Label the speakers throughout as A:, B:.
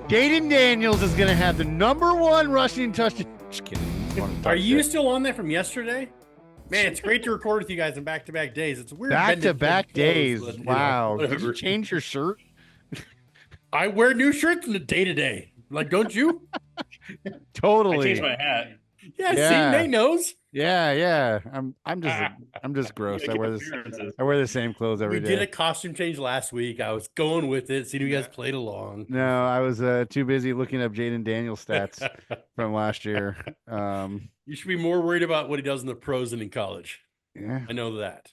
A: Jaden Daniels is going to have the #1 rushing touchdown. Just kidding.
B: Are you still on that from yesterday? Man, it's great to record with you guys on back-to-back days. It's weird.
A: Back-to-back days.
B: But,
A: wow. Did
B: whatever.
A: you change your shirt?
B: I wear new shirts from the day-to-day. Like, don't you?
A: Totally.
C: I changed my hat.
B: Yeah,
A: Yeah.
B: see, Nate knows.
A: Yeah. I'm just gross. I wear the same clothes every day.
B: We did a costume change last week. I was going with it, seeing you guys played along.
A: No, I was too busy looking up Jaden Daniels stats from last year.
B: You should be more worried about what he does in the pros than in college.
A: Yeah.
B: I know that.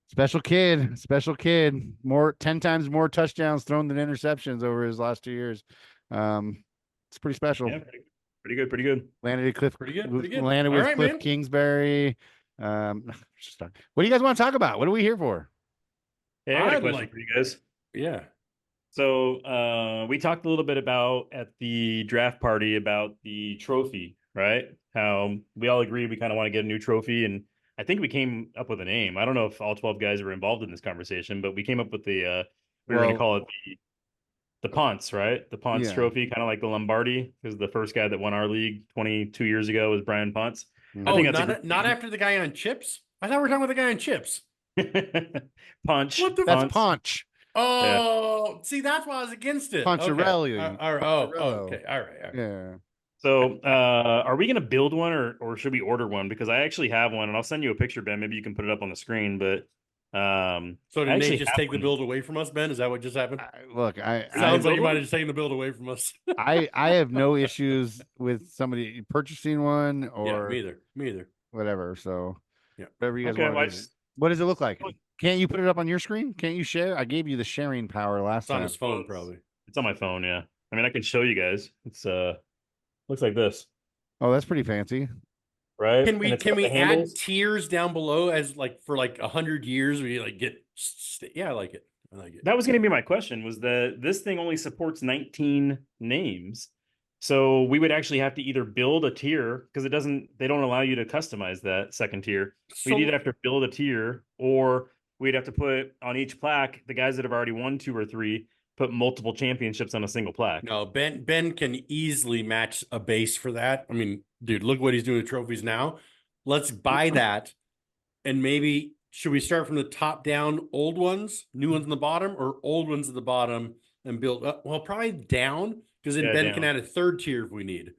A: Special kid. 10 times more touchdowns thrown than interceptions over his last 2 years. It's pretty special.
C: Yeah, pretty good.
A: Landed at Cliff.
B: Pretty good.
A: Landed with Cliff Kingsbury. What do you guys want to talk about? What are we here for?
C: Hey, I got a question for you guys.
B: Yeah.
C: So we talked a little bit about at the draft party about the trophy, right? How we all agreed we kind of want to get a new trophy, and I think we came up with a name. I don't know if all 12 guys were involved in this conversation, but we came up with the we were going to call it the Ponce, right? The Ponce Trophy, kind of like the Lombardi, because the first guy that won our league 22 years ago was Brian Ponce.
B: I think that's not after the guy on chips. I thought we were talking about the guy on chips.
C: Punch.
A: That's Punch.
B: Oh, see, that's why I was against it.
A: Puncharelli.
B: Okay. All right.
A: Yeah.
C: So, are we going to build one or should we order one? Because I actually have one, and I'll send you a picture, Ben. Maybe you can put it up on the screen. But
B: so did Nate just take the build away from us, Ben? Is that what just happened?
A: Sounds
B: like you might have just taken the build away from us.
A: I have no issues with somebody purchasing one or
B: me either.
A: Whatever. So
B: yeah,
A: whatever you guys want. What does it look like? Can't you put it up on your screen? Can't you share? I gave you the sharing power last time.
B: It's on his phone, probably.
C: It's on my phone. Yeah. I mean, I can show you guys. It's looks like this.
A: Oh, that's pretty fancy.
C: Right.
B: Can we add tiers down below as like for like 100 years we like get I like it.
C: That was going to be my question, was that this thing only supports 19 names. So we would actually have to either build a tier, because they don't allow you to customize that second tier. We'd either have to build a tier, or we'd have to put on each plaque the guys that have already won 2 or 3, put multiple championships on a single plaque.
B: No, Ben can easily match a base for that. I mean, dude, look what he's doing with trophies now. Let's buy that, and maybe should we start from the top down, old ones, new ones in the bottom, or old ones at the bottom and build up? Well, probably down, because then Ben can add a third tier if we need.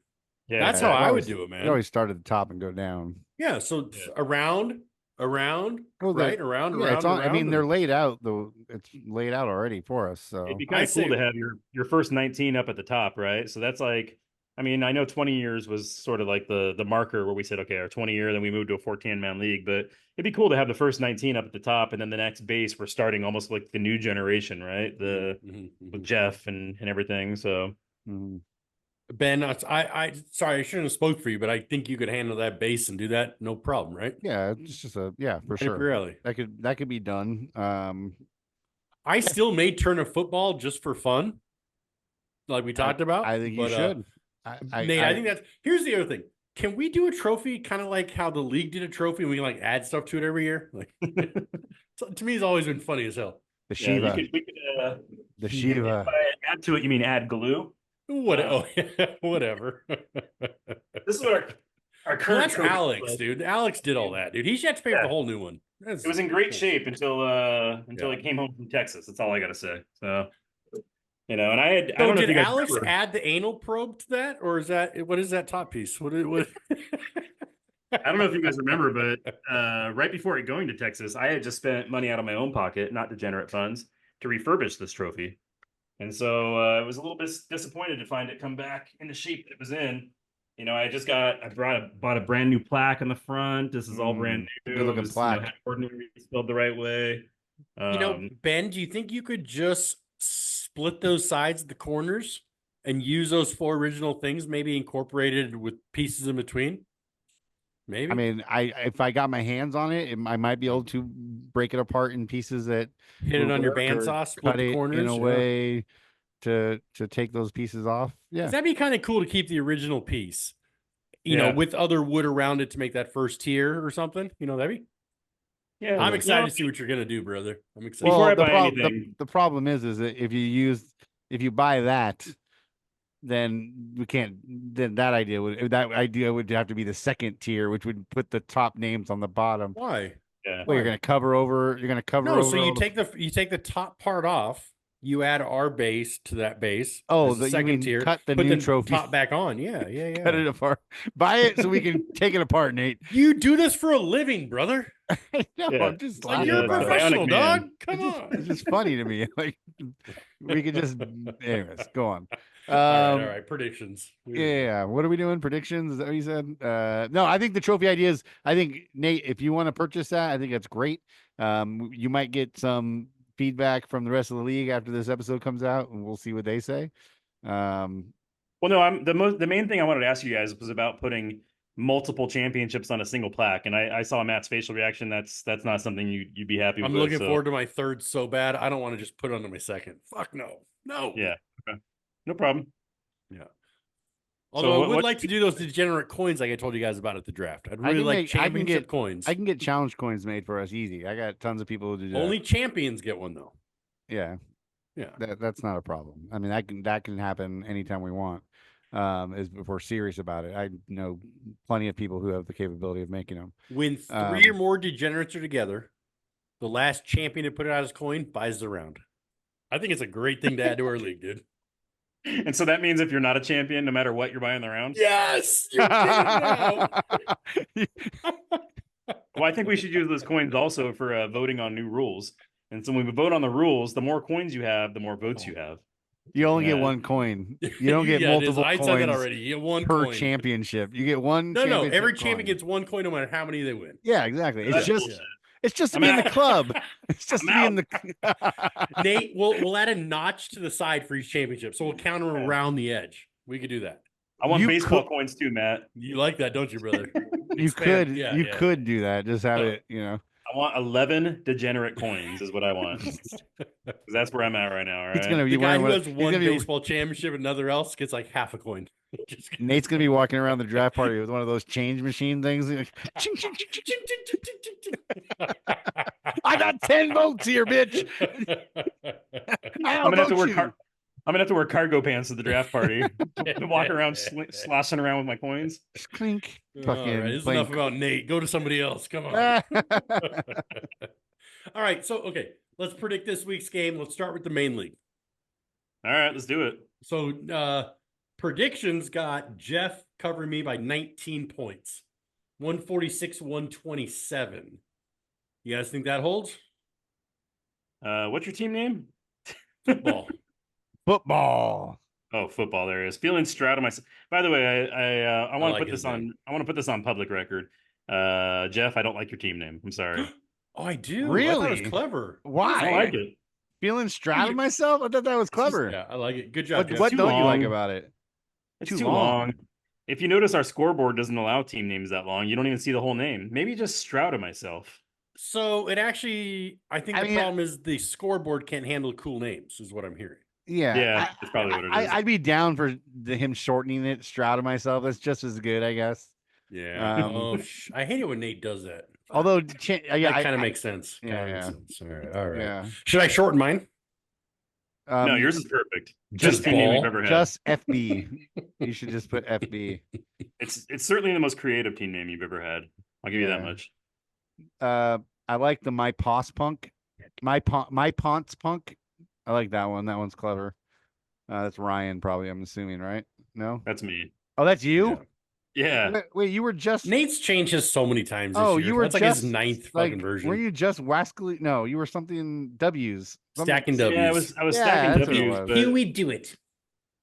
B: Yeah, that's how I would do it, man.
A: You always start at the top and go down.
B: Yeah, so around, around.
A: I mean, they're laid out though. It's laid out already for us. So
C: it'd be kind of cool to have your first 19 up at the top, right? So that's like, I mean, I know 20 years was sort of like the marker where we said, okay, our 20 year, then we moved to a 14-man league, but it'd be cool to have the first 19 up at the top, and then the next base we're starting almost like the new generation, right? With Jeff and everything. So.
B: Ben, I sorry, I shouldn't have spoke for you, but I think you could handle that base and do that no problem, right?
A: Yeah, it's just for sure.
B: Really,
A: that could be done.
B: I still may turn a football just for fun, like we talked about.
A: I think you should.
B: Nate, I think that's. Here's the other thing: can we do a trophy kind of like how the league did a trophy, and we can like add stuff to it every year? Like, to me, it's always been funny as hell.
A: The Shiva. The Shiva.
C: Add to it. You mean add glue?
B: Whatever.
C: This is what our current.
B: That's Alex, dude. Alex did all that, dude. He should have to pay for the whole new one.
C: It was in great shape until he came home from Texas. That's all I gotta say. So, and I don't know.
B: Did Alex add the anal probe to that, or is that what is that top piece? What? I
C: don't know if you guys remember, but right before going to Texas, I had just spent money out of my own pocket, not degenerate funds, to refurbish this trophy. And so I was a little bit disappointed to find it come back in the shape that it was in. You know, I bought a brand new plaque on the front. This is all brand new.
A: Good looking plaque.
C: Ordinaree spelled the right way.
B: Ben, do you think you could just split those sides, the corners, and use those 4 original things, maybe incorporated with pieces in between? Maybe.
A: I mean, if I got my hands on it, I might be able to break it apart in pieces that
B: hit it on your bandsaw, split the corners
A: in a way to take those piees off. Yeah,
B: that'd be kind of cool to keep the original piece, you know, with other wood around it to make that first tier or something. You know, that'd be. Yeah, I'm excited to see what you're gonna do, brother. I'm excited.
A: Well, the problem is that if you buy that, then we can't. Then that idea would have to be the second tier, which would put the top names on the bottom.
B: Why?
C: Yeah.
A: Well, you're gonna cover over. You're gonna cover
B: No,
A: over.
B: so you
A: all the-
B: take the top part off. You add our base to that base.
A: Oh,
B: as the
A: you
B: second
A: mean
B: tier.
A: cut the
B: put
A: new
B: the
A: trophy.
B: top back on. Yeah, yeah, yeah.
A: Cut it apart. Buy it so we can take it apart, Nate.
B: You do this for a living, brother.
A: I know.
C: Yeah.
A: I'm just
B: It's like
A: laughing
B: you're a
A: about it.
B: professional,
C: Bionic
B: dog.
C: Man.
B: Come on.
A: It's just funny to me. Like we could just, anyways, go on.
B: All right. Predictions.
A: Yeah. What are we doing? Predictions? Is that what you said? No, I think the trophy ideas. I think Nate, if you want to purchase that, I think that's great. You might get some feedback from the rest of the league after this episode comes out, and we'll see what they say.
C: Well, no, the main thing I wanted to ask you guys was about putting multiple championships on a single plaque, and I saw Matt's facial reaction. That's not something you'd be happy with.
B: I'm looking forward to my third so bad. I don't want to just put it onto my second. Fuck no.
C: Yeah, okay. No problem.
B: Yeah. Although I would like to do those degenerate coins like I told you guys about at the draft. I'd really like championship coins.
A: I can get challenge coins made for us easy. I got tons of people who do that.
B: Only champions get one though.
A: Yeah.
B: Yeah.
A: That's not a problem. I mean, that can happen anytime we want. If we're serious about it. I know plenty of people who have the capability of making them.
B: When three or more degenerates are together, the last champion to put it out his coin buys the round. I think it's a great thing to add to our league, dude.
C: And so that means if you're not a champion, no matter what, you're buying the round.
B: Yes. You're now.
C: Well, I think we should use those coins also for voting on new rules. And so when we vote on the rules, the more coins you have, the more votes you have.
A: You only get one coin. You don't get multiple
B: I
A: coins
B: said that already. You get one
A: per
B: coin.
A: championship. You get one.
B: No. Every
A: coin.
B: champion gets one coin no matter how many they win.
A: Yeah, exactly.
C: That's
A: It's just to be in the club. It's just to be in the.
B: Nate, we'll add a notch to the side for each championship, so we'll count them around the edge. We could do that.
C: I want baseball coins too, Matt.
B: You like that, don't you, brother?
A: You could do that. Just have it,
C: I want 11 degenerate coins is what I want. 'Cause that's where I'm at right now. All right.
A: It's gonna be
B: The guy who
A: one
B: has one baseball championship and another else gets like half a coin.
A: Nate's gonna be walking around the draft party with one of those change machine things. Like, ching, ching, ching, ching, ching. I got 10 votes here, bitch.
C: I'm gonna have to wear cargo pants at the draft party and walk around sloshing around with my coins.
A: Clink.
B: All right, this is enough about Nate. Go to somebody else. Come on. All right. So, okay, let's predict this week's game. Let's start with the main league.
C: All right, let's do it.
B: So, predictions got Jeff covering me by 19 points, 146-127. You guys think that holds?
C: What's your team name?
B: Football.
A: Football.
C: Oh, football. There it is. Feeling Stroud of myself. By the way, I want to put this on. I want to put this on public record. Jeff, I don't like your team name. I'm sorry.
B: Oh, I do.
A: Really?
B: I thought it was clever.
A: Why?
C: I like it.
A: Feeling Stroud of myself? I thought that was clever.
B: Yeah, I like it. Good job. Jeff.
A: What don't you like
C: long.
A: about it?
C: It's too long. If you notice, our scoreboard doesn't allow team names that long. You don't even see the whole name. Maybe just Stroud of myself.
B: So it actually, I think the problem is the scoreboard can't handle cool names, is what I'm hearing.
A: Yeah,
C: that's probably what it is.
A: I'd be down for him shortening it, Stroud of myself. That's just as good, I guess.
B: Yeah. I hate it when Nate does that.
A: Although,
B: that kind of makes sense.
A: Yeah.
B: All right.
A: Yeah.
B: Should I shorten mine?
C: No, yours is perfect.
B: Just
C: team name we've ever had.
A: Just FB. You should just put FB.
C: It's certainly the most creative team name you've ever had. I'll give you that much.
A: I like the My Poss Punk. My Ponce Punk. I like that one. That one's clever. That's Ryan, probably. I'm assuming, right? No,
C: that's me.
A: Oh, that's you.
C: Yeah.
A: Wait, you were just
B: Nate's changed his so many times.
A: Oh,
B: this year.
A: you were
B: that's like his ninth fucking version.
A: Were you just Wascally? No, you were something W's.
B: Stacking W's.
C: Yeah, I was stacking W's. But
B: here we do it.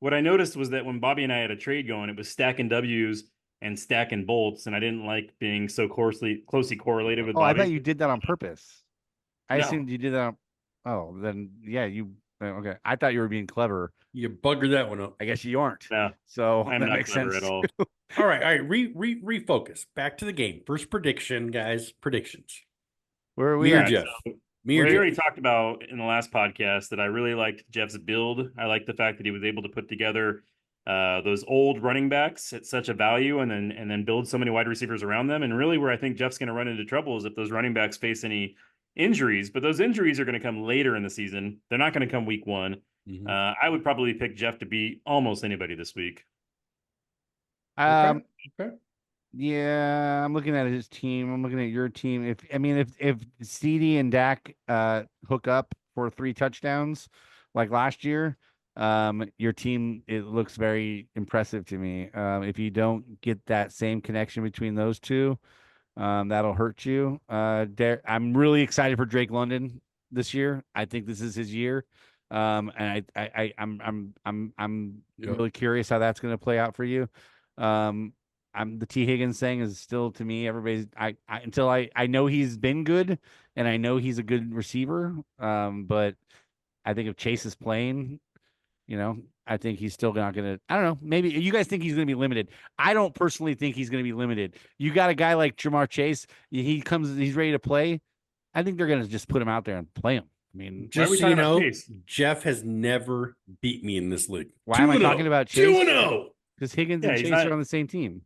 C: What I noticed was that when Bobby and I had a trade going, it was stacking W's and stacking bolts, and I didn't like being so closely correlated with Bobby.
A: I thought you did that on purpose. I assumed you did that. Then you. Okay, I thought you were being clever.
B: You buggered that one up.
A: I guess you aren't.
C: No,
A: so
C: I'm
A: that
C: not
A: makes
C: clever
A: sense
C: at all.
B: All right. Refocus. Back to the game. First prediction, guys. Predictions.
A: Where are we at?
B: Jeff.
C: We already talked about in the last podcast that I really liked Jeff's build. I liked the fact that he was able to put together those old running backs at such a value, and then build so many wide receivers around them. And really, where I think Jeff's going to run into trouble is if those running backs face any injuries. But those injuries are going to come later in the season. They're not going to come week one. I would probably pick Jeff to beat almost anybody this week.
A: Um,
B: Okay.
A: yeah, I'm looking at his team. I'm looking at your team. If CD and Dak hook up for 3 touchdowns like last year, your team, it looks very impressive to me. If you don't get that same connection between those two, that'll hurt you. I'm really excited for Drake London this year. I think this is his year. And I'm
B: Yep.
A: really curious how that's going to play out for you. The T Higgins thing is still, to me, everybody's until I know he's been good and I know he's a good receiver. But I think if Chase is playing, I think he's still not going to. I don't know. Maybe you guys think he's going to be limited. I don't personally think he's going to be limited. You got a guy like Jamar Chase. He's ready to play. I think they're going to just put him out there and play him. I mean,
B: Just
C: we
B: so you
C: talking about
B: know,
C: Chase?
B: Jeff has never beat me in this league.
A: why am I talking about Chase?
B: 2-0.
A: Because Higgins
C: Yeah,
A: and
C: he's
A: Chase
C: not-
A: are on the same team.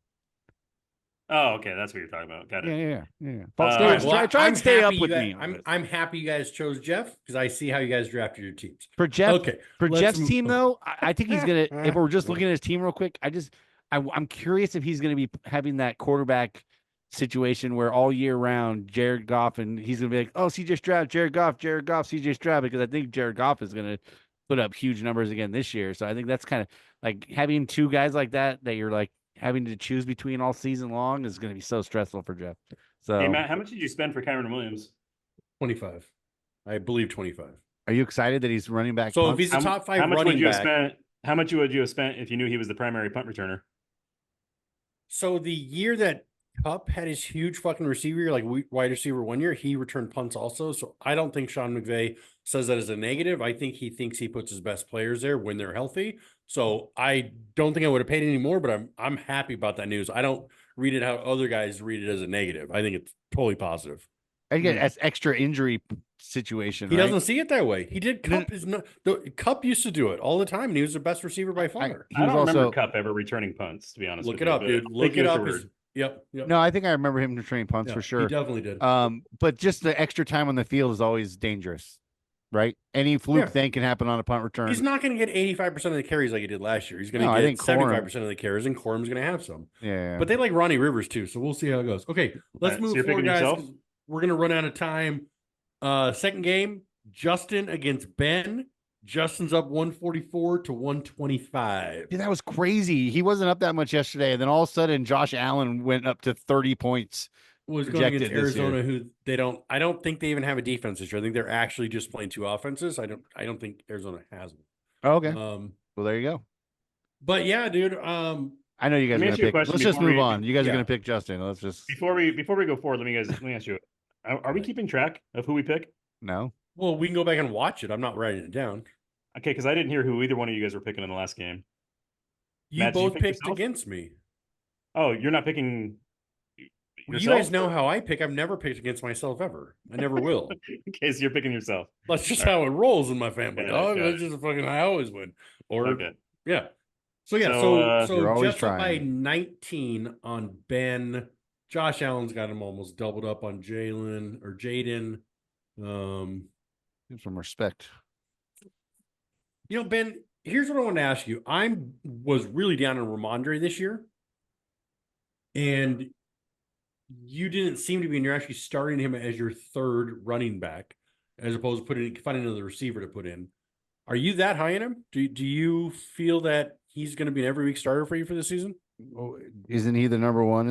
C: Oh, okay, that's what you're talking about. Got it.
A: Yeah.
C: All
A: Stay,
C: right,
A: try and stay up
B: happy
A: with
B: you
A: me.
B: guys, I'm happy you guys chose Jeff because I see how you guys drafted your teams.
A: For Jeff,
B: Okay,
A: for
B: let's
A: Jeff's
B: move
A: team
B: on.
A: though, I think he's gonna. If we're just looking at his team real quick, I'm curious if he's gonna be having that quarterback situation where all year round Jared Goff and he's gonna be like, oh, CJ Stroud, Jared Goff, CJ Stroud, because I think Jared Goff is gonna put up huge numbers again this year. So I think that's kind of like having 2 guys like that you're like having to choose between all season long is gonna be so stressful for Jeff. So
C: Hey Matt, how much did you spend for Kyron Williams?
B: 25. I believe 25.
A: are you excited that he's running back?
B: So if
A: punts?
B: he's a top 5
C: How much would
B: running
C: you have
B: back,
C: spent? How much would you have spent if you knew he was the primary punt returner?
B: so the year that Cup had his huge fucking receiver, like wide receiver 1 year, he returned punts also. So I don't think Sean McVay says that as a negative. I think he thinks he puts his best players there when they're healthy. So I don't think I would have paid any more, but I'm happy about that news. I don't read it how other guys read it as a negative. I think it's totally positive.
A: I get as extra injury situation.
B: He
A: right?
B: doesn't see it that way. He did. Cup is not. The Cup used to do it all the time, and he was the best receiver by far.
A: He
C: I
A: was
C: don't remember
A: also
C: Cup ever returning punts. To be honest,
B: Look
C: with
B: it
C: you,
B: up,
C: but
B: dude.
C: I'll
B: Look
C: take you
B: it
C: at
B: up.
C: your
B: His-
C: word.
B: Yep.
A: No, I think I remember him returning punts
B: Yeah,
A: for
B: He
A: sure.
B: definitely did.
A: But just the extra time on the field is always dangerous, right? Any fluke
B: Yeah.
A: thing can happen on a punt return.
B: He's not going to get 85% of the carries like he did last year. He's going
A: No, I
B: to
A: think
B: get
A: Corum-
B: 75% of the carries, and Corum's going to have some.
A: Yeah,
B: But they like Ronnie Rivers too, so we'll see how it goes. Okay, let's
C: Alright, so
B: move
C: you're
B: forward,
C: picking
B: guys.
C: yourself?
B: 'Cause we're going to run out of time. Second game, Justin against Ben. Justin's up 144 to 125.
A: Dude, that was crazy. He wasn't up that much yesterday, and then all of a sudden, Josh Allen went up to 30 points.
B: Was going against
A: projected this year.
B: Arizona, who I don't think they even have a defense this year. I think they're actually just playing 2 offenses. I don't think Arizona has one.
A: Oh, okay.
B: Um,
A: Well, there you go.
B: but yeah, dude.
A: I know you guys
C: Let me
A: are
C: ask
A: gonna
C: you a
A: pick.
C: question
A: Let's just
C: before
A: move
C: we-
A: on. You guys are
B: yeah.
A: gonna pick Justin. Let's just
C: Before we go forward, let me ask you: Are we keeping track of who we pick?
A: no.
B: Well, we can go back and watch it. I'm not writing it down.
C: Okay, because I didn't hear who either one of you guys were picking in the last game.
B: You
C: Matt, did you
B: both
C: pick
B: picked
C: yourself?
B: against me.
C: Oh, you're not picking.
B: You
C: yourself?
B: guys know how I pick. I've never picked against myself ever. I never will.
C: Okay, so you're picking yourself.
B: That's just how it rolls in my family.
C: Yeah,
B: dog.
C: got
B: That's
C: it.
B: just a fucking. I always win. Or
C: Okay.
B: yeah. So yeah.
C: So,
B: So
A: You're always
B: Jeff's up by
A: trying.
B: 19 on Ben. Josh Allen's got him almost doubled up on Jaden.
A: Give some respect.
B: Ben, here's what I want to ask you. I was really down on Ramondre this year, and you didn't seem to be, and you're actually starting him as your 3rd running back, as opposed to finding another receiver to put in. Are you that high in him? Do you feel that he's going to be an every week starter for you for the season?
A: Oh, isn't he the number 1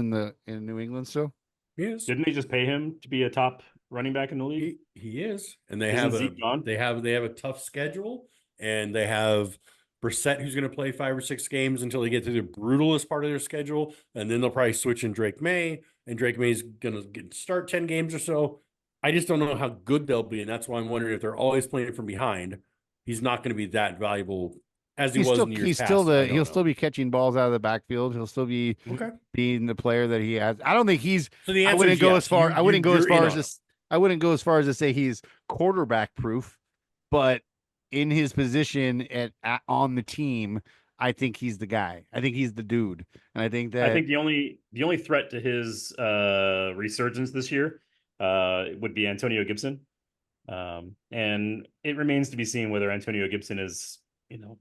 A: in New England still?
B: Yes,
C: Didn't they just pay him to be a top running back in the league?
B: he is, and they
C: Isn't
B: have
C: Zeke gone?
B: they have a tough schedule, and they have Brissett, who's going to play 5 or 6 games until they get to the brutalest part of their schedule, and then they'll probably switch in Drake May, and Drake May's going to start 10 games or so. I just don't know how good they'll be, and that's why I'm wondering if they're always playing from behind. He's not going to be that valuable as he was in years past.
A: He'll still be catching balls out of the backfield. He'll still be
B: okay.
A: being the player that he has. I don't think he's.
B: So the
A: I
B: answer
A: wouldn't
B: is
A: go
B: yes.
A: as far.
B: You-
A: I wouldn't go as
B: you're in
A: far
B: on
A: as
B: it.
A: this. I wouldn't go as far as to say he's quarterback proof, but in his position on the team, I think he's the guy. I think he's the dude, and I think that
C: I think the only threat to his resurgence this year would be Antonio Gibson. And it remains to be seen whether Antonio Gibson is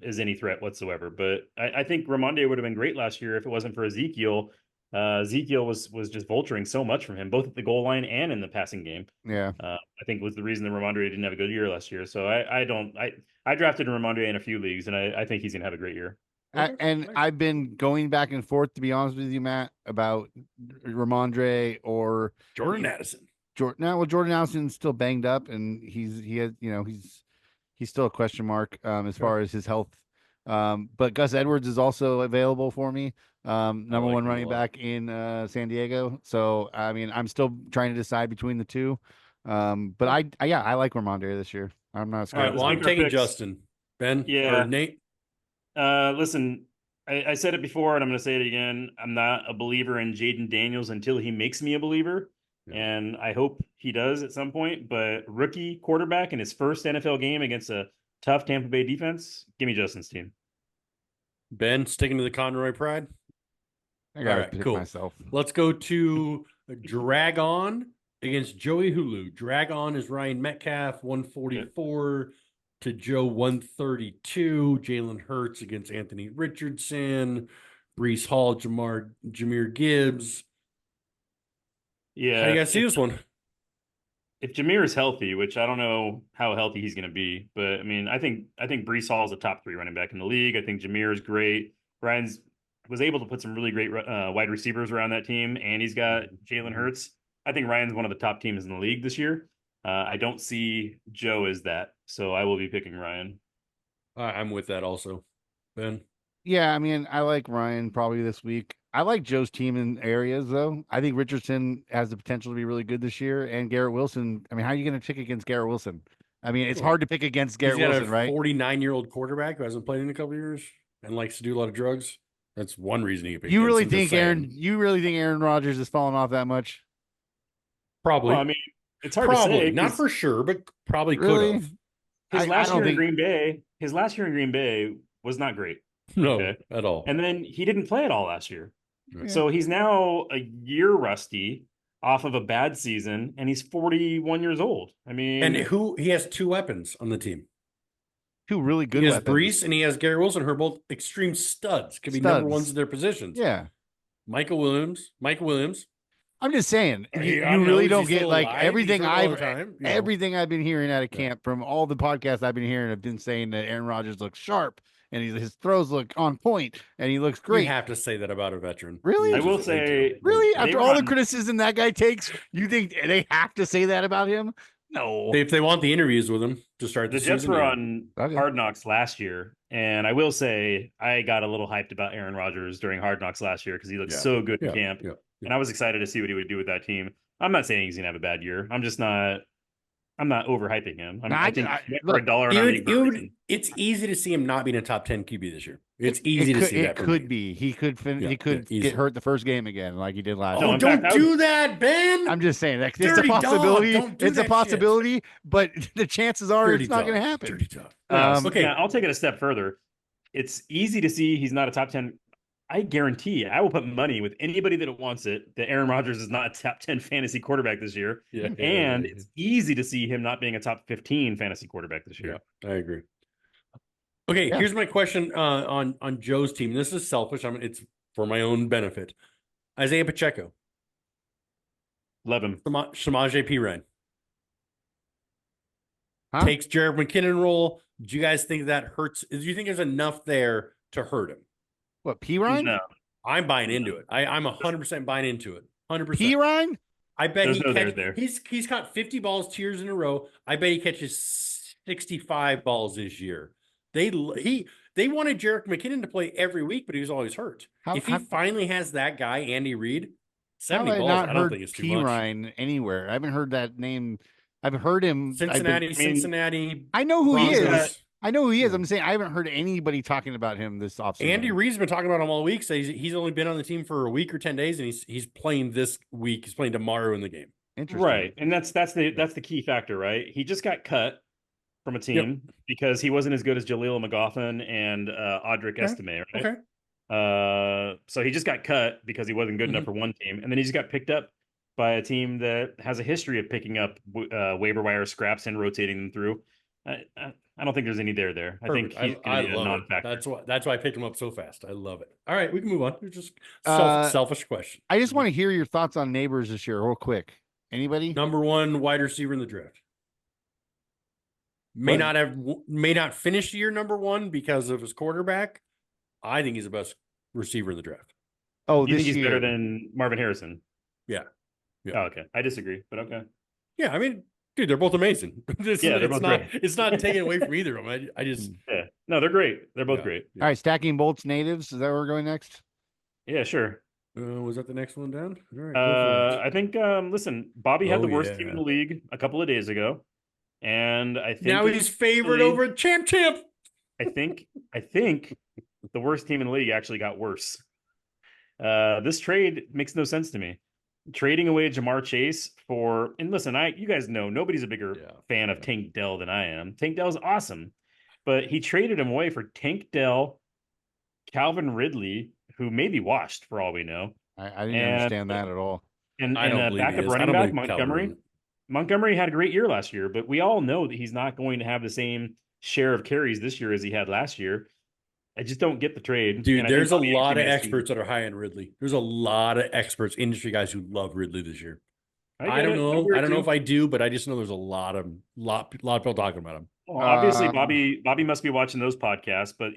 C: is any threat whatsoever. But I think Ramondre would have been great last year if it wasn't for Ezekiel. Ezekiel was just vulturing so much from him, both at the goal line and in the passing game.
A: Yeah.
C: I think was the reason that Ramondre didn't have a good year last year. So I drafted Ramondre in a few leagues, and I think he's gonna have a great year.
A: And I've been going back and forth, to be honest with you, Matt, about Ramondre or
B: Jordan Addison.
A: Jordan Allison's still banged up, and he's still a question mark as far as his health. But Gus Edwards is also available for me. Number one running back in San Diego. So I mean, I'm still trying to decide between the two. But I like Ramondre this year. I'm not
B: All
A: scared.
B: right, well, I'm taking Justin. Ben,
C: Yeah.
B: or Nate.
C: Listen, I said it before, and I'm going to say it again. I'm not a believer in Jaden Daniels until he makes me a believer.
B: Yeah.
C: And I hope he does at some point. But rookie quarterback in his first NFL game against a tough Tampa Bay defense, give me Justin's team.
B: Ben, sticking to the Conroy pride.
A: I gotta
B: All right,
A: pick
B: cool.
A: myself.
B: Let's go to Drag On against Joey Hulu. Drag On is Ryan Metcalf, 144 to Joe, 132. Jalen Hurts against Anthony Richardson. Brees Hall, Jahmyr Gibbs.
C: Yeah.
B: How do you guys see this one?
C: If Jahmyr is healthy, which I don't know how healthy he's going to be, but I mean, I think Brees Hall is a top 3 running back in the league. I think Jahmyr is great. Ryan's was able to put some really great wide receivers around that team, and he's got Jalen Hurts. I think Ryan's one of the top teams in the league this year. I don't see Joe as that, so I will be picking Ryan.
B: I'm with that also. Ben?
A: Yeah, I mean, I like Ryan probably this week. I like Joe's team in areas, though. I think Richardson has the potential to be really good this year, and Garrett Wilson. I mean, how are you going to pick against Garrett Wilson? I mean, it's hard to pick against Garrett Wilson, right?
B: 49-year-old quarterback who hasn't played in a couple of years and likes to do a lot of drugs. That's one reason he could pick.
A: You really think Aaron Rodgers has fallen off that much?
B: Probably.
C: Well, I mean, it's hard to say.
B: Not for sure, but probably
A: Really?
B: could have.
C: His last year in Green Bay was not great.
B: No, at all.
C: And then he didn't play at all last year.
B: Yeah.
C: So he's now a year rusty off of a bad season, and he's 41 years old. I mean,
B: and he has 2 weapons on the team.
A: 2 really good
B: He has
A: weapons.
B: Brees and he has Garrett Wilson, who are both extreme studs. Could be number ones in their positions.
A: Yeah.
B: Michael Williams.
A: I'm just saying, you really don't get like everything I've been hearing out of camp from all the podcasts I've been hearing have been saying that Aaron Rodgers looks sharp and his throws look on point and he looks great.
B: You have to say that about a veteran.
A: Really?
C: I will say,
A: really, after all the criticism that guy takes, you think they have to say that about him? No.
B: If they want the interviews with him to start
C: the Jets were on Hard Knocks last year, and I will say I got a little hyped about Aaron Rodgers during Hard Knocks last year because he looked so good in camp. And I was excited to see what he would do with that team. I'm not saying he's gonna have a bad year. I'm not overhyping him. I think for $1,
B: it's easy to see him not being a top 10 QB this year. It's easy to see that.
A: It could be. He could get hurt the first game again, like he did last.
B: Oh, don't do that, Ben.
A: I'm just saying that it's a possibility. It's a possibility, but the chances are it's not going to happen.
B: Dirty dog.
C: Okay, I'll take it a step further. It's easy to see he's not a top 10. I guarantee I will put money with anybody that wants it that Aaron Rodgers is not a top 10 fantasy quarterback this year. Yeah. And it's easy to see him not being a top 15 fantasy quarterback this year.
B: Yeah, I agree. Okay, here's my question on Joe's team. This is selfish. It's for my own benefit. Isaiah Pacheco.
C: Love him.
B: Samaje Perine.
A: Huh?
B: Takes Jared McKinnon role. Do you guys think that hurts? Do you think there's enough there to hurt him?
A: What, Perine?
C: No.
B: I'm buying into it. I'm 100% buying into it. 100%.
A: Perine?
B: I bet
C: there.
B: He's caught 50 balls 2 years in a row. I bet he catches 65 balls this year. They wanted Jerick McKinnon to play every week, but he was always hurt. If he finally has that guy, Andy Reid, 70 balls, I don't think it's too much.
A: Perine anywhere. I haven't heard that name. I've heard him.
B: Cincinnati.
A: I know who he is.
B: Yeah.
A: I'm saying I haven't heard anybody talking about him this offseason.
B: Andy Reid's been talking about him all week. So he's only been on the team for a week or 10 days, and he's playing this week. He's playing tomorrow in the game.
A: Interesting.
C: Right, and that's the key factor, right? He just got cut from a team because he wasn't as good as Jaleel McLaughlin and Audric Estime, right?
B: Okay.
C: So he just got cut because he wasn't good enough for one team, and then he just got picked up by a team that has a history of picking up waiver wire scraps and rotating them through. I don't think there's any there. I think
B: Perfect.
C: he's
B: I
C: going to be a
B: love it.
C: non-factor.
B: That's why I picked him up so fast. I love it. All right, we can move on. It's just
A: Uh,
B: selfish question.
A: I just want to hear your thoughts on Neighbors this year, real quick. Anybody?
B: Number one wide receiver in the draft. May not finish the year number one because of his quarterback. I think he's the best receiver in the draft.
A: Oh,
C: Do you
A: this
C: think he's
A: year.
C: better than Marvin Harrison?
B: Yeah.
C: Oh, okay. I disagree, but okay.
B: Yeah, I mean, dude, they're both amazing.
C: They're both great.
B: It's not taken away from either of them. I just
C: Yeah. No, they're great. They're both great.
A: All right, stacking bolts natives. Is that where we're going next?
C: Yeah, sure.
B: Was that the next one down? All right, go for it.
C: I think listen, Bobby had the worst team in the league a couple of days ago. And I think
B: now he's favored over champ.
C: I think the worst team in the league actually got worse. This trade makes no sense to me. Trading away Jamar Chase and listen, you guys know nobody's a bigger fan of Tank Dell than I am. Tank Dell's awesome, but he traded him away for Tank Dell, Calvin Ridley, who may be washed for all we know.
A: I didn't understand that at all.
C: And a backup running back, Montgomery. Montgomery had a great year last year, but we all know that he's not going to have the same share of carries this year as he had last year. I just don't get the trade.
B: Dude, there's a lot of experts that are high on Ridley. There's a lot of experts, industry guys who love Ridley this year. I don't know. I don't know if I do, but I just know there's a lot of people talking about him.
C: Well, obviously, Bobby must be watching those podcasts, but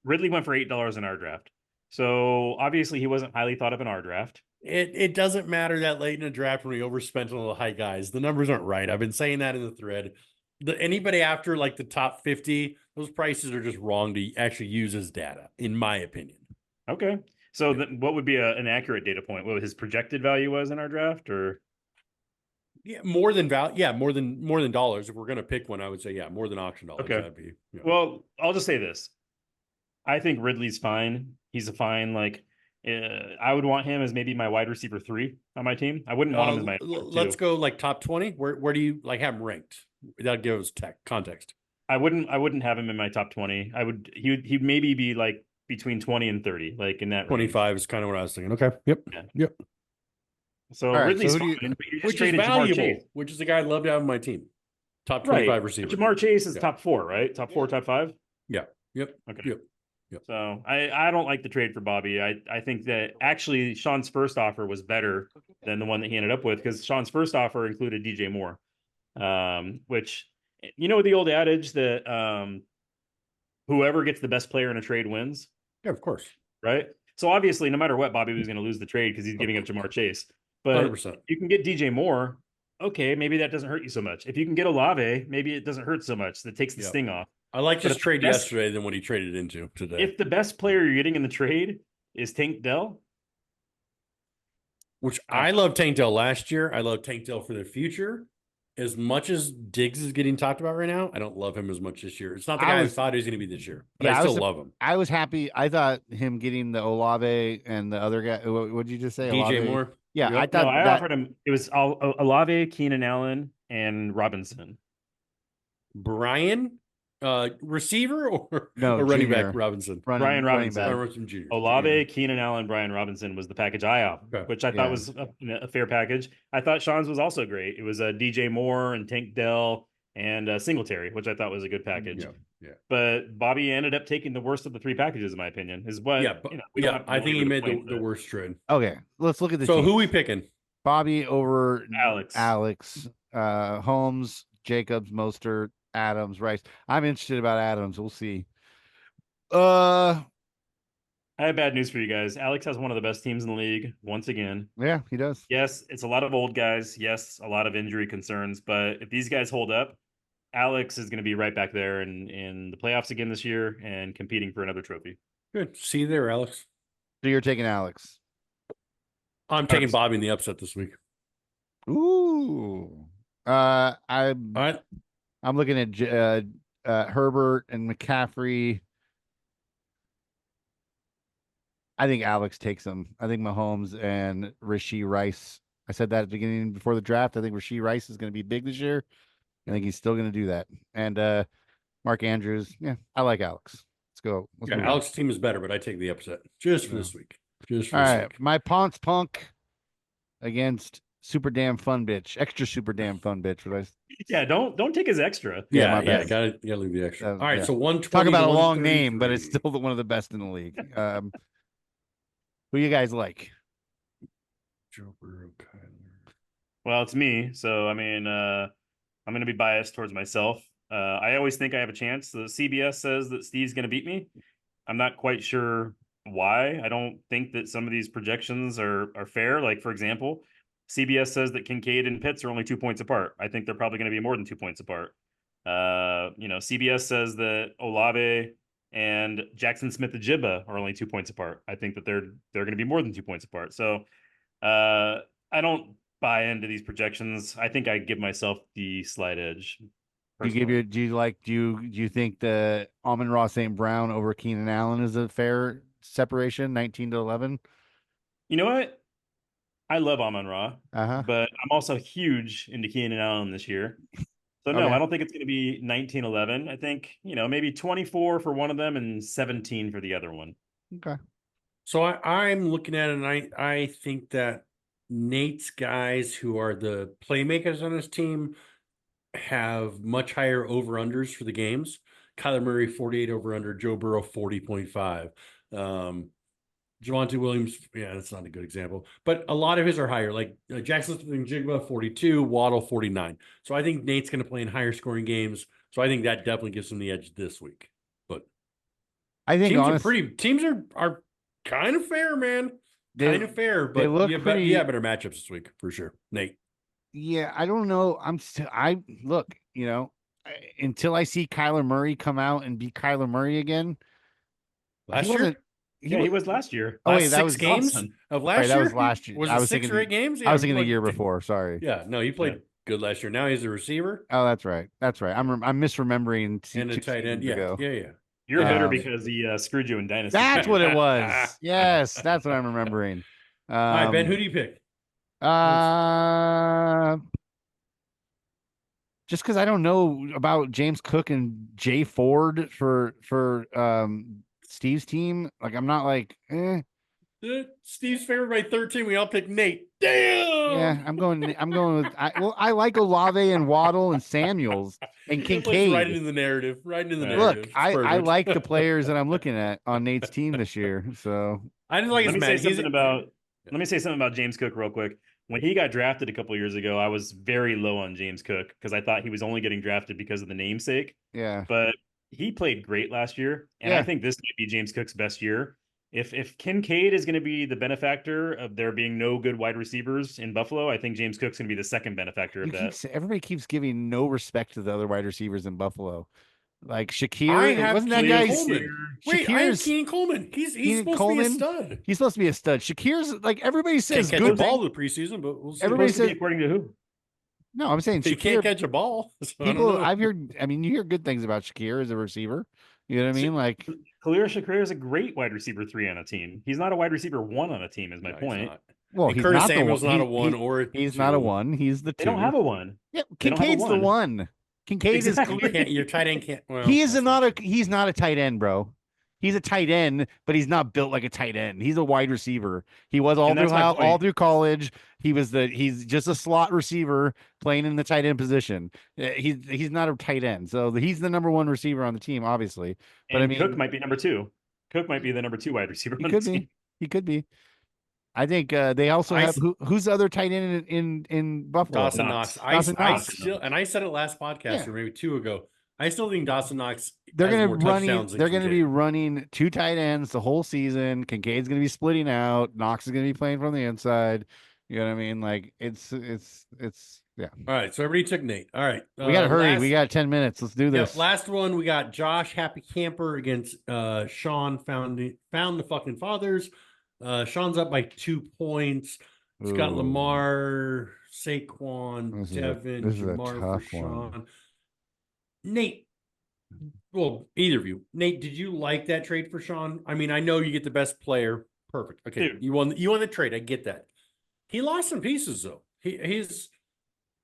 C: Ridley went for $8 in our draft. So obviously he wasn't highly thought of in our draft.
B: It doesn't matter that late in the draft when we overspent on the high guys. The numbers aren't right. I've been saying that in the thread. Anybody after like the top 50, those prices are just wrong to actually use as data, in my opinion.
C: Okay. So what would be an accurate data point? What his projected value was in our draft, or?
B: Yeah, more than value. Yeah, more than dollars. If we're going to pick one, I would say, more than auction dollars.
C: Okay.
B: That'd be,
C: Well, I'll just say this. I think Ridley's fine. He's a fine, I would want him as maybe my wide receiver 3 on my team. I wouldn't want him as my
B: let's go like top 20. Where do you have him ranked? That gives context.
C: I wouldn't have him in my top 20. He'd maybe be like between 20 and 30, like in that
B: 25
C: range.
B: Is kind of what I was thinking. Okay. Yep.
C: Yeah.
B: Yep.
C: So Ridley's fine,
B: which is valuable, which is the guy I'd love to have on my team. Top 25 receiver.
C: Jamar Chase is top 4, right? Top 4, top 5?
B: Yeah. Yep.
C: Okay.
B: Yep.
C: So I don't like the trade for Bobby. I think that actually Sean's first offer was better than the one that he ended up with, because Sean's first offer included DJ Moore, which, the old adage that whoever gets the best player in a trade wins.
B: Yeah, of course.
C: Right. So obviously, no matter what, Bobby was going to lose the trade because he's giving up Jamar Chase. But
B: 100%.
C: You can get DJ Moore. Okay, maybe that doesn't hurt you so much. If you can get Olave, maybe it doesn't hurt so much. That takes the sting off.
B: I liked his trade yesterday than what he traded into today.
C: If the best player you're getting in the trade is Tank Dell,
B: which I love Tank Dell last year. I love Tank Dell for the future. As much as Diggs is getting talked about right now, I don't love him as much this year. It's not the guy I thought he was going to be this year, but I still love him.
A: I was happy. I thought him getting the Olave and the other guy. What did you just say?
B: DJ
A: Olave?
B: Moore.
A: Yeah,
B: Yep.
A: I thought
C: I offered him. It was Olave, Keenan Allen, and Robinson.
B: Brian, receiver or
A: no,
B: running
A: junior.
B: back Robinson?
C: Brian Robinson.
B: Robinson Jr.
C: Olave, Keenan Allen, Brian Robinson was the package I offered, which I thought was a fair package. I thought Sean's was also great. It was DJ Moore and Tank Dell and Singletary, which I thought was a good package.
B: Yeah.
C: But Bobby ended up taking the worst of the 3 packages, in my opinion. Is what?
B: I think he made the worst trade.
A: Okay, let's look at the.
B: So
A: teams.
B: who we picking?
A: Bobby over
C: Alex,
A: Holmes, Jacobs, Mostert, Adams, Rice. I'm interested about Adams. We'll see.
C: I have bad news for you guys. Alex has one of the best teams in the league once again.
A: Yeah, he does.
C: Yes, it's a lot of old guys. Yes, a lot of injury concerns. But if these guys hold up, Alex is going to be right back there in the playoffs again this year and competing for another trophy.
B: Good. See you there, Alex.
A: So you're taking Alex.
B: I'm taking Bobby in the upset this week.
A: Ooh. I'm looking at Herbert and McCaffrey. I think Alex takes them. I think Mahomes and Rashee Rice. I said that at the beginning before the draft. I think Rashee Rice is going to be big this year. I think he's still going to do that. And Mark Andrews. Yeah, I like Alex. Let's go.
B: Alex's team is better, but I take the upset just for this week.
A: All right. My Ponce Punk against super damn fun bitch, extra super damn fun bitch. What I
C: Yeah, don't take his extra.
A: Yeah, my bad.
B: gotta leave the extra. All right,
A: yeah.
B: so 120.
A: Talk about
B: to
A: a long name, but it's
B: 133.
A: still one of the best in the league. Who you guys like?
B: Joe Burrow, Kyler.
C: Well, it's me, so I mean, I'm going to be biased towards myself. I always think I have a chance. The CBS says that Steve's going to beat me. I'm not quite sure why. I don't think that some of these projections are fair. Like, for example, CBS says that Kincaid and Pitts are only 2 points apart. I think they're probably going to be more than 2 points apart. CBS says that Olave and Jackson Smith-Njigba are only 2 points apart. I think that they're going to be more than 2 points apart. So I don't buy into these projections. I think I give myself the slight edge.
A: Do you think the Amon-Ra St. Brown over Keenan Allen is a fair separation, 19 to 11?
C: You know what? I love Amon-Ra,
A: Uh-huh.
C: but I'm also huge into Keenan Allen this year. So no,
A: Okay.
C: I don't think it's going to be 19-11. I think, maybe 24 for one of them and 17 for the other one.
A: Okay.
B: So I'm looking at it, and I think that Nate's guys who are the playmakers on his team have much higher over-unders for the games. Kyler Murray, 48 over-under. Joe Burrow, 40.5. Javonte Williams, yeah, that's not a good example. But a lot of his are higher, like Jackson Smith-Njigba, 42. Waddle, 49. So I think Nate's going to play in higher scoring games. So I think that definitely gives him the edge this week. But
A: I think
B: teams are kind of fair, man. Kind of fair, but you have better matchups this week for sure. Nate.
A: Yeah, I don't know. Until I see Kyler Murray come out and be Kyler Murray again.
B: Last year?
C: He was last year.
A: Oh, wait, that was
B: games
C: awesome.
B: of last year?
A: That was last year.
B: Was
A: I
B: it
A: was
B: 6 or 8 games? Yeah,
A: I was thinking the year before. Sorry.
B: Yeah, no, he played good last year. Now he's a receiver.
A: Oh, that's right. I'm misremembering.
B: And a tight end. Yeah.
C: You're bitter because he screwed you in Dynasty.
A: That's what it was. Yes, that's what I'm remembering.
B: All right, Ben, who do you pick?
A: Just because I don't know about James Cook and Jay Ford for Steve's team, like I'm not like,
B: Steve's favored by 13. We all pick Nate. Damn.
A: Yeah, I'm going with. I like Olave and Waddle and Samuels and Kincaid.
B: Right into the narrative.
A: Look, I like the players that I'm looking at on Nate's team this year. So
B: I didn't like his
C: Let me say something about James Cook real quick. When he got drafted a couple of years ago, I was very low on James Cook because I thought he was only getting drafted because of the namesake.
A: Yeah.
C: But he played great last year, and I think this might be James Cook's best year. If Kincaid is going to be the benefactor of there being no good wide receivers in Buffalo, I think James Cook's going to be the second benefactor of that.
A: Everybody keeps giving no respect to the other wide receivers in Buffalo. Like Shakir, wasn't that guy?
B: Wait, I have Keenan Coleman. He's supposed to be a stud.
A: He's supposed to be a stud. Shakir's like everybody says
B: can't catch a ball the preseason, but we'll see.
A: Everybody says
C: according to who?
A: No, I'm saying
B: Shakir can't catch a ball. So
A: people, I've heard. I mean, you hear good things about Shakir as a receiver. You know what I mean? Like
C: Khalil Shakir is a great wide receiver 3 on a team. He's not a wide receiver 1 on a team. Is my point.
A: Well,
B: he's Curtis Samuel's not a 1 or a
A: he's
B: 2.
A: not a 1. He's the 2.
C: They don't have a 1.
A: Yeah, Kincaid's the 1. Kincaid is
B: your tight end can't. Well,
A: he's not a tight end, bro. He's a tight end, but he's not built like a tight end. He's a wide receiver. He was all through college. He's just a slot receiver playing in the tight end position. He's not a tight end, so he's the number 1 receiver on the team, obviously. But I mean,
C: Cook might be number 2. Cook might be the number 2 wide receiver.
A: He could be. I think they also have who's the other tight end in Buffalo?
B: Dawson Knox. I said it last podcast or maybe 2 ago. I still think Dawson Knox.
A: They're going to be running 2 tight ends the whole season. Kincaid's going to be splitting out. Knox is going to be playing from the inside. You know what I mean? Like it's yeah. All
B: right, so everybody took Nate. All right,
A: we got to hurry. We got 10 minutes. Let's do this.
B: Last one, we got Josh Happy Camper against Sean Found the Fucking Fathers. Sean's up by 2 points. It's got Lamar, Saquon, Devin, Jamar for Sean. Nate, well, either of you. Nate, did you like that trade for Sean? I mean, I know you get the best player. Perfect. Okay, dude. You won the trade. I get that. He lost some pieces though. Did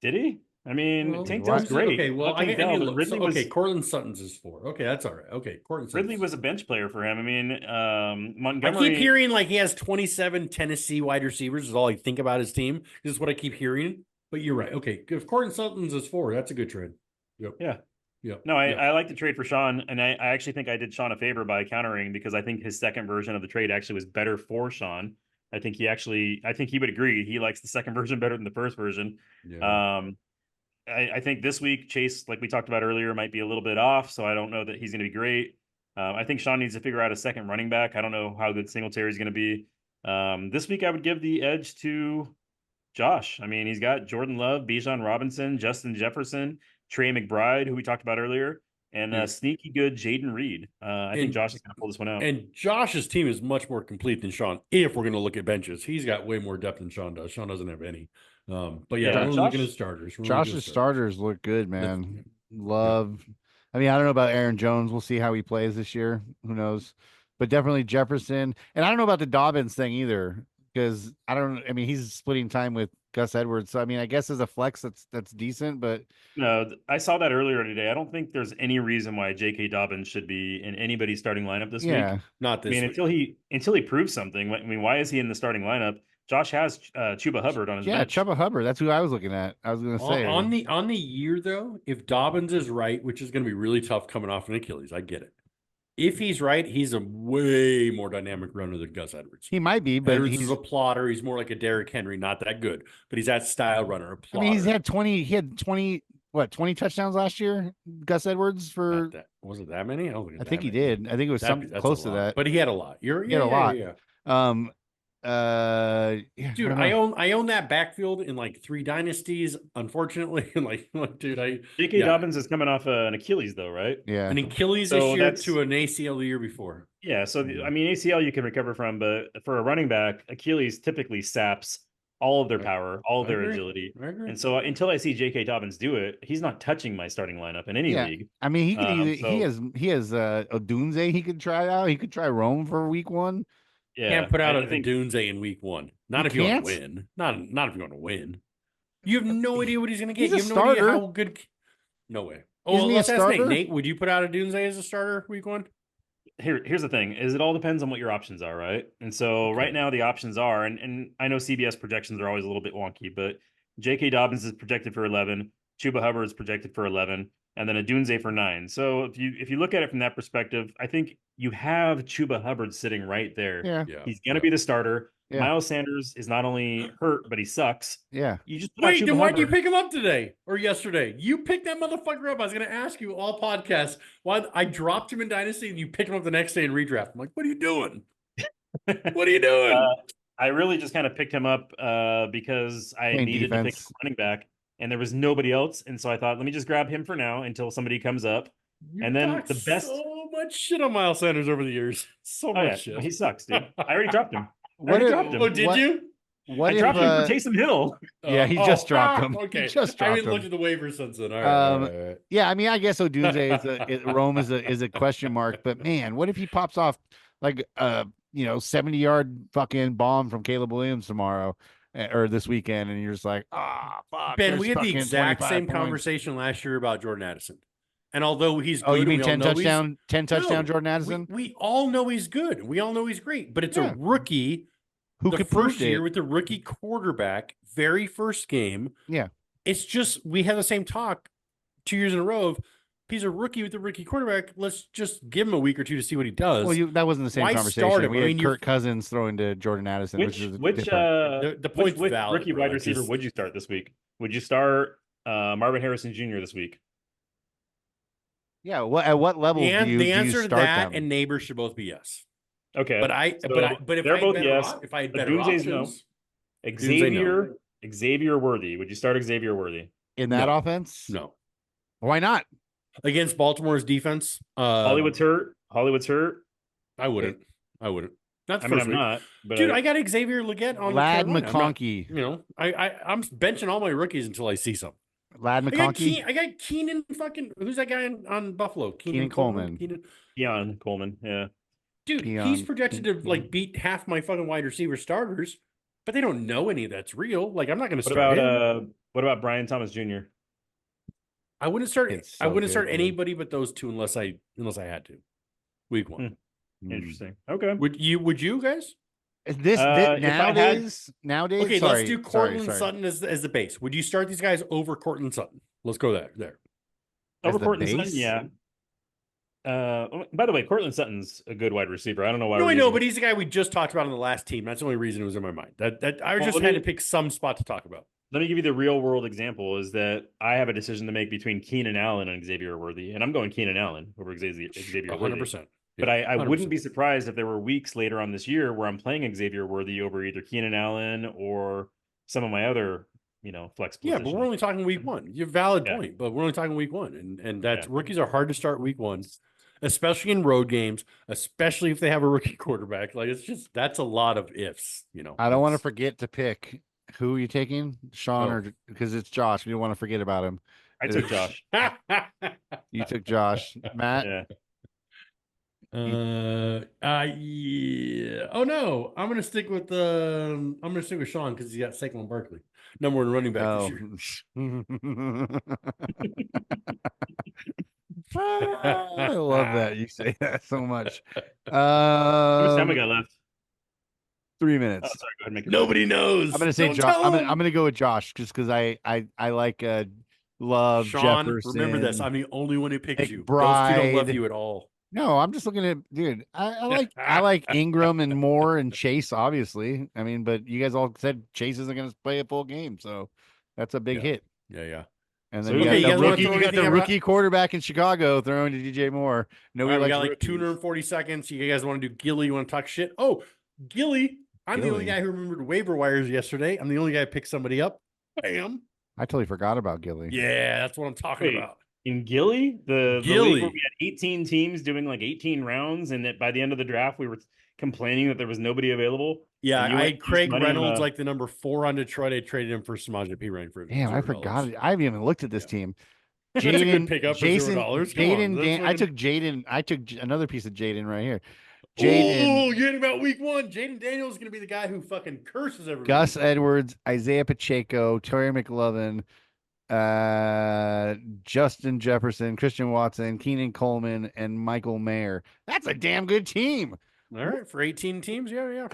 C: he? I mean,
B: Well,
C: Tank
A: why-
C: Dell's great.
B: Okay, well,
C: Love Tank
B: I
C: Dell,
B: need to
C: but
B: look.
C: Ridley
B: So,
C: was
B: okay, Cortland Sutton's is 4. Okay, that's all right. Okay, Cortland
C: Ridley
B: Sutton's.
C: was a bench player for him. I mean,
B: I
C: Montgomery.
B: keep hearing like he has 27 Tennessee wide receivers is all I think about his team. This is what I keep hearing. But you're right. Okay, if Cortland Sutton's is 4, that's a good trade. Yep.
C: Yeah.
B: Yep.
C: No, I,
B: Yep.
C: I like the trade for Sean, and I actually think I did Sean a favor by countering because I think his second version of the trade actually was better for Sean. I think he would agree. He likes the second version better than the first version.
B: Yeah.
C: I think this week Chase, like we talked about earlier, might be a little bit off, so I don't know that he's going to be great. I think Sean needs to figure out a second running back. I don't know how good Singletary is going to be. This week I would give the edge to Josh. I mean, he's got Jordan Love, Bijan Robinson, Justin Jefferson, Trey McBride, who we talked about earlier, and sneaky good Jaden Reed. I think Josh is going to pull this one out.
B: And Josh's team is much more complete than Sean. If we're going to look at benches, he's got way more depth than Sean does. Sean doesn't have any. But yeah, we're looking at starters.
A: Josh's starters look good, man. Love. I mean, I don't know about Aaron Jones. We'll see how he plays this year. Who knows? But definitely Jefferson. And I don't know about the Dobbins thing either, because I mean, he's splitting time with Gus Edwards. So I mean, I guess as a flex, that's decent. But
C: no, I saw that earlier today. I don't think there's any reason why J.K. Dobbins should be in anybody's starting lineup this week.
B: Not this.
C: I mean, until he proves something. I mean, why is he in the starting lineup? Josh has Chuba Hubbard on his bench.
A: Chuba Hubbard. That's who I was looking at. I was going to say
B: on the year though, if Dobbins is right, which is going to be really tough coming off an Achilles, I get it. If he's right, he's a way more dynamic runner than Gus Edwards.
A: He might be, but
B: Edwards is a plotter. He's more like a Derrick Henry, not that good, but he's that style runner. A plotter.
A: I mean, he had 20 touchdowns last year. Gus Edwards
B: was it that many?
A: I think he did. I think it was something close to that.
B: But he had a lot. He had a lot. Dude, I own that backfield in like 3 dynasties, unfortunately. Dude,
C: J.K. Dobbins is coming off an Achilles though, right?
A: Yeah,
B: an Achilles this year to an ACL the year before.
C: Yeah, so I mean ACL you can recover from, but for a running back, Achilles typically saps all of their power, all of their agility. And so until I see J.K. Dobbins do it, he's not touching my starting lineup in any league.
A: I mean, he could he has Odunze he could try out. He could try Rome for week 1.
B: Yeah, can't put out a Dunze in week 1. Not if you want to win. Not if you want to win. You have no idea what he's going to get.
A: He's
B: you have
A: a starter.
B: No idea how good. No way. Oh, let's ask Nate. Nate, would you put out a Dunze as a starter week 1?
C: Here's the thing: is it all depends on what your options are, right? And so right now the options are, and I know CBS projections are always a little bit wonky, but J.K. Dobbins is projected for 11, Chuba Hubbard is projected for 11. And then a Dunze for 9. So if you look at it from that perspective, I think you have Chuba Hubbard sitting right there.
A: Yeah.
C: He's going to be the starter. Yeah. Miles Sanders is not only hurt, but he sucks.
A: Yeah.
C: You just
B: wait. Then why did you pick him up today or yesterday? You picked that motherfucker up. I was going to ask you all podcasts why I dropped him in Dynasty and you picked him up the next day in redraft. I'm like, what are you doing? What are you doing?
C: I really just kind of picked him up because I needed to pick a running back. And there was nobody else, and so I thought, let me just grab him for now until somebody comes up. And then the best,
B: so much shit on Miles Sanders over the years, so much shit.
C: He sucks, dude. I already dropped him.
B: Oh, did you?
C: I dropped him for Taysom Hill.
A: Yeah, he just dropped him.
B: Okay,
A: just dropped
B: I haven't looked at the waivers since then. All right.
A: Yeah, I mean, I guess Odunze Rome is a question mark, but man, what if he pops off like 70-yard fucking bomb from Caleb Williams tomorrow? Or this weekend, and you're just like, fuck.
B: Ben, we had the exact same conversation last year about Jordan Addison. And although he's good,
A: you mean 10 touchdown Jordan Addison?
B: We all know he's good. We all know he's great, but it's a rookie
A: who could
B: first year with the rookie quarterback, very first game.
A: Yeah.
B: It's just we had the same talk 2 years in a row of he's a rookie with a rookie quarterback. Let's just give him a week or 2 to see what he does.
A: Well, that wasn't the same conversation. We had Kirk Cousins throwing to Jordan Addison, which
C: rookie wide receiver would you start this week? Would you start Marvin Harrison Jr. this week?
A: Yeah. At what level do you
B: answer
A: to
B: that
A: them?
B: and Neighbors should both be yes.
C: Okay,
B: but if
C: they're both
B: yes, if I had better options,
C: Xavier Worthy. Would you start Xavier Worthy
A: in that offense?
B: No.
A: Why not?
B: Against Baltimore's defense,
C: Hollywood's hurt.
B: I wouldn't. Not the
C: I
B: first
C: mean, I'm
B: week.
C: not. But
B: Dude, I got Xavier Legette on
A: Lad McConkey.
B: I'm benching all my rookies until I see something.
A: Lad McConkey.
B: I got Keenan fucking. Who's that guy on Buffalo?
A: Keenan Coleman.
C: Keon Coleman. Yeah.
B: Dude, he's projected to beat half my fucking wide receiver starters, but they don't know any of that's real. Like I'm not going to start him.
C: What about Brian Thomas Jr.?
B: I wouldn't start.
A: It's
B: I
A: so
B: wouldn't
A: good,
B: start
A: dude.
B: anybody but those two unless I had to. Week 1.
C: Interesting. Okay.
B: Would you guys?
A: This
C: if I had-
A: nowadays.
B: Okay,
A: sorry,
B: let's do
A: sorry,
B: Cortland
A: sorry.
B: Sutton as the base. Would you start these guys over Cortland Sutton? Let's go there.
A: As
C: Over
A: the
C: Cortland Sutton,
A: base?
C: yeah. By the way, Cortland Sutton's a good wide receiver. I don't know why.
B: No,
C: we're
B: I know,
C: using-
B: but he's the guy we just talked about on the last team. That's the only reason it was in my mind. That I
C: Well,
B: just
C: let
B: had
C: me-
B: to pick some spot to talk about.
C: Let me give you the real world example. Is that I have a decision to make between Keenan Allen and Xavier Worthy, and I'm going Keenan Allen over Xavier Worthy.
B: 100%.
C: But I wouldn't
B: 100%.
C: be surprised if there were weeks later on this year where I'm playing Xavier Worthy over either Keenan Allen or some of my other, flex
B: Yeah,
C: positions.
B: but we're only talking week 1. You're valid
C: Yeah.
B: point, but we're only talking week 1, and that's
C: Yeah.
B: rookies are hard to start week 1, especially in road games, especially if they have a rookie quarterback. Like that's a lot of ifs.
A: I don't want to forget to pick who you taking, Sean,
B: Oh.
A: or because it's Josh. We don't want to forget about him.
C: I took Josh.
A: You took Josh, Matt.
C: Yeah.
B: Yeah. Oh no, I'm gonna stick with Sean because he's got Saquon Barkley, #1 running back
A: Oh.
B: this year.
A: I love that you say that so much.
C: How much time we got left?
A: 3
C: Oh,
A: minutes.
C: sorry. Go ahead and make it.
B: Nobody knows.
A: I'm gonna say
B: Don't
A: Josh.
B: tell him.
A: I'm gonna go with Josh just because I like Love
B: Sean,
A: Jefferson.
B: remember this. I'm the only one who picks you. Those two
A: McBride.
B: don't love you at all.
A: No, I'm just looking at dude. I like Ingram and Moore and Chase, obviously. I mean, but you guys all said Chase isn't going to play a full game, so that's a big
B: Yeah.
A: hit.
B: Yeah.
A: And
C: So,
A: then
C: okay,
A: you
C: you
A: got
C: guys wanna
A: the
C: throw
B: anything about-
A: rookie quarterback in Chicago throwing to DJ Moore.
B: All
A: Nobody
B: right, we
A: likes
B: got like
A: rookies.
B: 240 seconds. You guys want to do Gilly? You want to talk shit? Oh, Gilly. I'm the only
A: Gilly.
B: guy who remembered waiver wires yesterday. I'm the only guy who picked somebody up. Bam.
A: I totally forgot about Gilly.
B: Yeah, that's what I'm talking
C: Wait.
B: about.
C: In Gilly, the
B: Gilly.
C: league where we had 18 teams doing like 18 rounds, and that by the end of the draft, we were complaining that there was nobody available.
B: Yeah,
C: And you
B: I
C: went
B: had
C: and
B: Craig
C: used money on
B: Reynolds
C: a-
B: like the #4 on Detroit. I traded him for Samaje Perine for
A: Damn, I
B: $0.
A: forgot it. I haven't even looked at this
B: Yeah.
A: team.
B: That's a good
A: Jaden,
B: pickup for
A: Jason,
B: $0. Come on,
A: Jaden,
B: that's
A: Dan, I
B: fucking-
A: took Jaden. I took another piece of Jaden right here.
B: Oh,
A: Jaden,
B: you're about week 1. Jaden Daniels is going to be the guy who fucking curses everybody.
A: Gus Edwards, Isaiah Pacheco, Terry McLovin, Justin Jefferson, Christian Watson, Keenan Coleman, and Michael Mayer. That's a damn good team.
B: All right, for 18 teams. Yeah.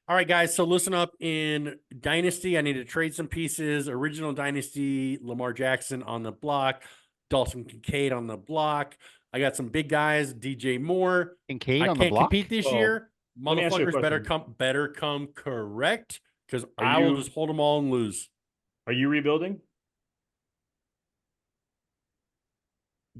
B: All right, guys. So listen up. In Dynasty, I need to trade some pieces. Original Dynasty, Lamar Jackson on the block, Dalton Kincaid on the block. I got some big guys, DJ Moore.
A: Kincaid
B: I
A: on the
B: can't
A: block.
B: compete this
C: Well,
B: year.
C: let me ask you a
B: Motherfuckers better
C: question.
B: come correct because
C: Are
B: I will
C: you-
B: just hold them all and lose.
C: Are you rebuilding?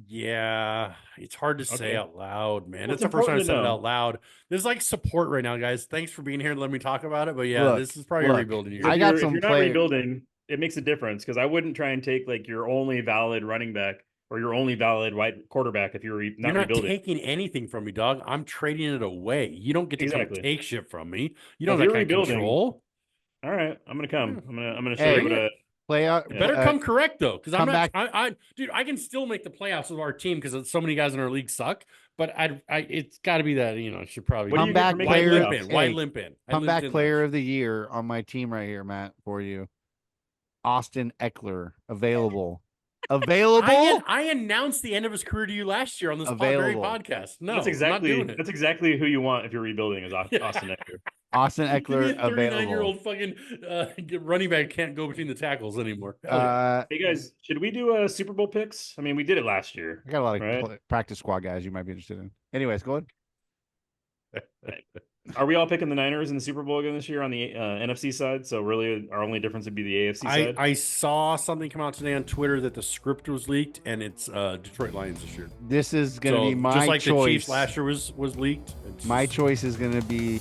B: Yeah, it's hard to say
C: Okay.
B: out loud, man.
C: Well,
B: It's
C: it's
B: the first time I
C: important to
B: said it
C: know.
B: out loud. There's like support right now, guys. Thanks for being here and letting me talk about it. But yeah,
A: Look,
B: this is probably a
A: look,
B: rebuilding year.
A: I
C: If
A: got
C: you're-
A: some
C: If you're not
A: play-
C: rebuilding, it makes a difference because I wouldn't try and take like your only valid running back or your only valid wide quarterback if you're not
B: You're not
C: rebuilding.
B: taking anything from me, dog. I'm trading it away. You don't get to come
C: Exactly.
B: take shit from me. You
C: Well,
B: don't
C: if
B: have that
C: you're
B: kind of
C: rebuilding,
B: control.
C: All right, I'm gonna come.
B: Yeah.
C: I'm gonna show
A: Hey.
C: you what a
A: Play out.
C: Yeah.
B: Better come correct though, because I'm
A: come
B: not.
A: back-
B: Dude, I can still make the playoffs with our team because so many guys in our league suck. But it's got to be that I should probably
C: What do you get
A: Comeback
C: for making
B: why
A: player.
B: limp
C: playoffs?
B: in? Why
A: Hey,
B: limp in? I
A: Comeback
B: limped in
A: player
B: last
A: of the year on my team right here, Matt, for you. Austin Eckler, available. Available?
B: I announced the end of his career to you last year on this very
A: Available.
B: podcast. No,
C: that's
B: I'm
C: exactly
B: not doing it.
C: that's exactly who you want if you're rebuilding is Austin Eckler.
A: Austin
B: Give me
A: Eckler,
B: a 39 year
A: available.
B: old fucking running back can't go between the tackles anymore. Hell yeah.
C: Hey guys, should we do a Super Bowl picks? I mean, we did it last year.
A: I got a lot of
C: Right.
A: practice squad guys you might be interested in. Anyways, go ahead.
C: Are we all picking the Niners in the Super Bowl again this year on the NFC side? So really, our only difference would be the AFC side.
B: I saw something come out today on Twitter that the script was leaked and it's Detroit Lions this year.
A: This is going to
B: So
A: be my
B: just like
A: choice.
B: the Chiefs last year was leaked. It's
A: My
B: just-
A: choice is going to be